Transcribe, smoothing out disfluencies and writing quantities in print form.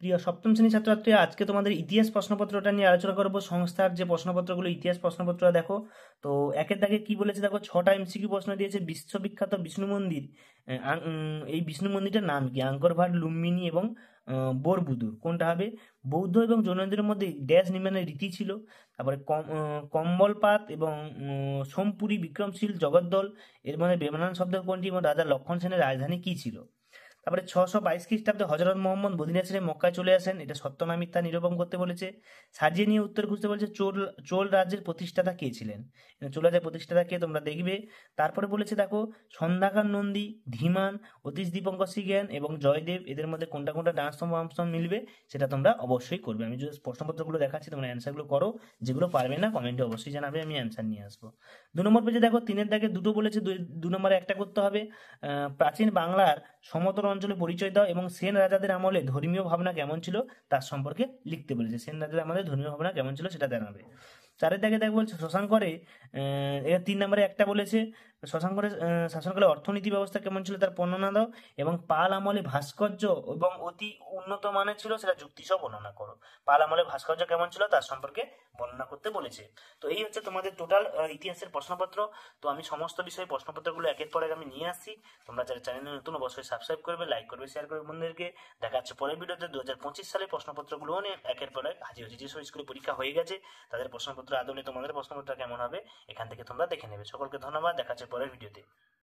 প্রিয় সপ্তম শ্রেণীর ছাত্রছাত্রীরা, আজকে তোমাদের ইতিহাস প্রশ্নপত্রটা নিয়ে আলোচনা করবো। সংস্থার যে প্রশ্নপত্রগুলো, ইতিহাস প্রশ্নপত্র দেখো। তো একের দাগে কি বলেছে দেখো, 6টা এমসিকিউ প্রশ্ন দিয়েছে। বিশ্ববিখ্যাত বিষ্ণু মন্দির, এই বিষ্ণু মন্দিরটার নাম কি? আঙ্করভাট, লুম্বিনী এবং বোরবুদুর কোনটা হবে? বৌদ্ধ এবং জৈনদের মধ্যে ড্যাশ নির্মাণের রীতি ছিল। তারপরে কম্বলপাত এবং সোমপুরী, বিক্রমশীল, জগদ্দল এর মধ্যে বেমানান শব্দ কোনটি এবং রাজা লক্ষণ সেনের রাজধানী কি ছিল? তারপরে 622 খ্রিস্টাব্দে হজরত মোহাম্মদ মদিনা ছেড়ে মক্কায় চলে আসেন, এটা সত্য না মিথ্যা নিরূপণ করতে বলেছে। সাজিয়ে নিয়ে উত্তর খুঁজতে বলেছে। চোল রাজ্যের প্রতিষ্ঠাতা কে ছিলেন? চোল রাজ্যের প্রতিষ্ঠাতা কে তোমরা দেখবে। তারপরে বলেছে দেখো, সন্ধ্যাকার নন্দী, ধীমান, অতীশ দীপঙ্কর জ্ঞান এবং জয়দেব এদের মধ্যে কোনটা কোনটা ডান্স ফর্ম মিলবে সেটা তোমরা অবশ্যই করবে। আমি যে প্রশ্নপত্রগুলো দেখাচ্ছি তোমরা অ্যান্সারগুলো করো, যেগুলো পারবে না কমেন্টে অবশ্যই জানাবে, আমি অ্যান্সার নিয়ে আসবো। 2 নম্বর পেজে দেখো, 3-এর দাগে দুটো বলেছে, 2 নম্বরে একটা করতে হবে। প্রাচীন বাংলার সমতল অঞ্চলে পরিচয় দাও এবং সেন রাজাদের আমলে ধর্মীয় ভাবনা কেমন ছিল তার সম্পর্কে লিখতে বলেছে। সেন রাজাদের আমলে ধর্মীয় ভাবনা কেমন ছিল সেটা জানাবে। 4-এর দাগে দেখ বলছে শশাঙ্করে, এর 3 নম্বরে একটা বলেছে, শশাঙ্করের শাসনকালে অর্থনীতি ব্যবস্থা কেমন ছিল তার বর্ণনা দাও এবং পাল আমলে ভাস্কর্য এবং অতি উন্নত মানের ছিল সেটা যুক্তিসহ বর্ণনা করো। পাল আমলে ভাস্কর্য কেমন ছিল তার সম্পর্কে বর্ণনা করতে বলেছে। তো এই হচ্ছে তোমাদের টোটাল ইতিহাসের প্রশ্নপত্র। তো আমি সমস্ত বিষয়ে প্রশ্নপত্রগুলো একের পর এক আমি নিয়ে আসছি। তোমরা যারা চ্যানেলে নতুন অবশ্যই সাবস্ক্রাইব করবে, লাইক করবে, শেয়ার করবে বন্ধুদেরকে। দেখা যাচ্ছে পরের ভিডিওতে। 2025 সালের প্রশ্নপত্রগুলো নিয়ে একের পর এক হাজির হচ্ছে। যেসব স্কুলে পরীক্ষা হয়ে গেছে তাদের প্রশ্নপত্র আদলে তোমাদের প্রশ্নপত্র কেমন হবে এখান থেকে তোমরা দেখে নেবে। সকলকে ধন্যবাদ, দেখা যাচ্ছে পরের ভিডিওতে।